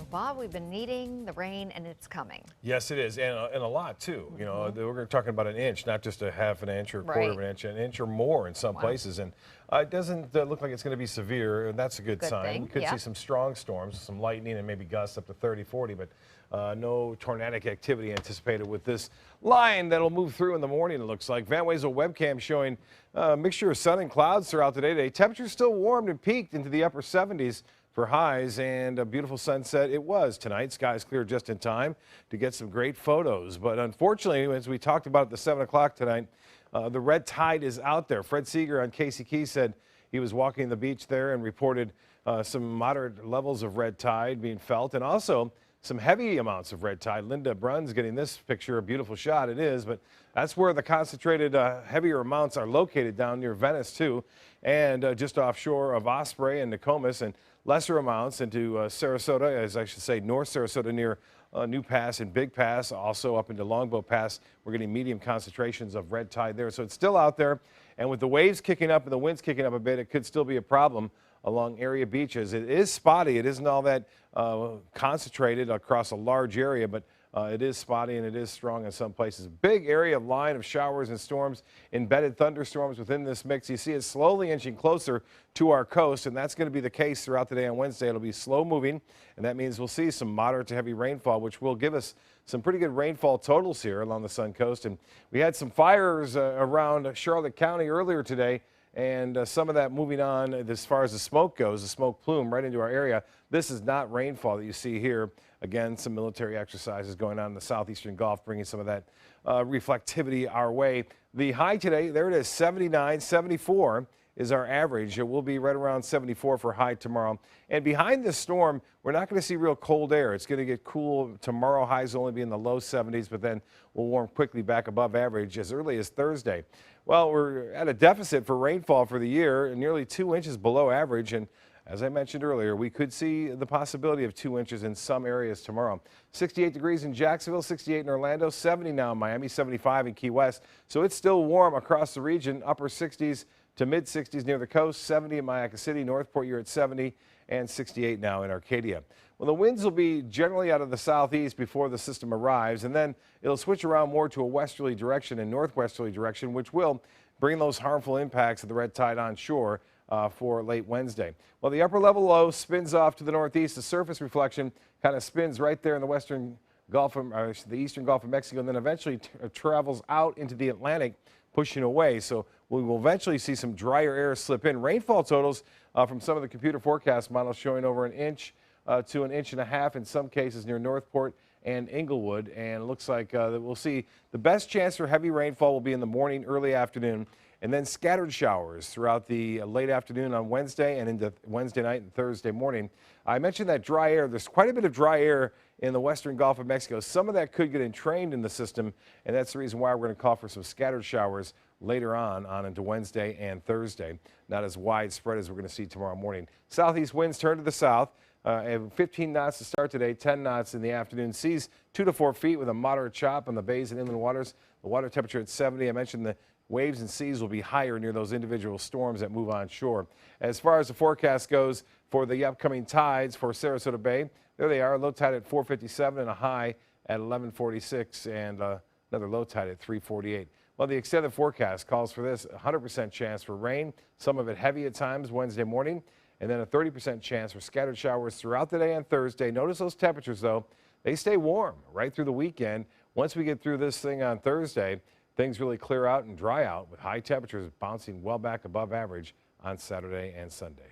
Bob, we've been needing the rain, and it's coming. Yes, it is, and a lot too. You know, we're talking about an inch, not just a half an inch or a quarter of an inch or more in some places. And it doesn't look like it's going to be severe, and that's a good sign. We could see some strong storms, some lightning, and maybe gusts up to 30, 40, but no tornadic activity anticipated with this line that'll move through in the morning, it looks like. Van Wezel webcam showing a mixture of sun and clouds throughout the day today. Temperatures still warmed and peaked into the upper 70s for highs, and a beautiful sunset it was tonight. Skies clear just in time to get some great photos. But unfortunately, as we talked about at the 7 o'clock tonight, the red tide is out there. Fred Seeger on Casey Key said he was walking the beach there and reported some moderate levels of red tide being felt, and also some heavy amounts of red tide. Linda Brunn's getting this picture, a beautiful shot it is, but that's where the concentrated heavier amounts are located down near Venice too, and just offshore of Osprey and Nokomis, and lesser amounts into Sarasota, as I should say, North Sarasota near New Pass and Big Pass, also up into Longboat Pass. We're getting medium concentrations of red tide there, so it's still out there, and with the waves kicking up and the winds kicking up a bit, it could still be a problem along area beaches. It is spotty. It isn't all that concentrated across a large area, but it is spotty and it is strong in some places. Big area line of showers and storms, embedded thunderstorms within this mix. You see it slowly inching closer to our coast, and that's going to be the case throughout the day on Wednesday. It'll be slow moving, and that means we'll see some moderate to heavy rainfall, which will give us some pretty good rainfall totals here along the Suncoast. And we had some fires around Charlotte County earlier today, and some of that moving on as far as the smoke goes, the smoke plume right into our area. This is not rainfall that you see here. Again, some military exercises going on in the southeastern Gulf, bringing some of that reflectivity our way. The high today, there it is, 79, 74 is our average. It will be right around 74 for high tomorrow. And behind this storm, we're not going to see real cold air. It's going to get cool tomorrow. Highs will only be in the low 70s, but then we'll warm quickly back above average as early as Thursday. Well, we're at a deficit for rainfall for the year, nearly 2 inches below average. And as I mentioned earlier, we could see the possibility of 2 inches in some areas tomorrow. 68 degrees in Jacksonville, 68 in Orlando, 70 now in Miami, 75 in Key West. So it's still warm across the region, upper 60s to mid 60s near the coast, 70 in Mayaca City, Northport, you're at 70, and 68 now in Arcadia. Well, the winds will be generally out of the southeast before the system arrives, and then it'll switch around more to a westerly direction and northwesterly direction, which will bring those harmful impacts of the red tide onshore for late Wednesday. Well, the upper level low spins off to the northeast. The surface reflection kind of spins right there in the western Gulf of, the eastern Gulf of Mexico, and then eventually travels out into the Atlantic, pushing away. So we will eventually see some drier air slip in. Rainfall totals from some of the computer forecast models showing over an inch to an inch and a half in some cases near Northport and Inglewood. And it looks like that we'll see the best chance for heavy rainfall will be in the morning, early afternoon, and then scattered showers throughout the late afternoon on Wednesday and into Wednesday night and Thursday morning. I mentioned that dry air. There's quite a bit of dry air in the western Gulf of Mexico. Some of that could get entrained in the system, and that's the reason why we're going to call for some scattered showers later on into Wednesday and Thursday. Not as widespread as we're going to see tomorrow morning. Southeast winds turn to the south. 15 knots to start today, 10 knots in the afternoon. Seas 2 to 4 feet with a moderate chop on the bays and inland waters. The water temperature at 70. I mentioned the waves and seas will be higher near those individual storms that move onshore. As far as the forecast goes for the upcoming tides for Sarasota Bay, there they are, low tide at 4:57 and a high at 11:46, and another low tide at 3:48. Well, the extended forecast calls for this 100% chance for rain, some of it heavy at times Wednesday morning, and then a 30% chance for scattered showers throughout the day on Thursday. Notice those temperatures, though. They stay warm right through the weekend. Once we get through this thing on Thursday, things really clear out and dry out with high temperatures bouncing well back above average on Saturday and Sunday.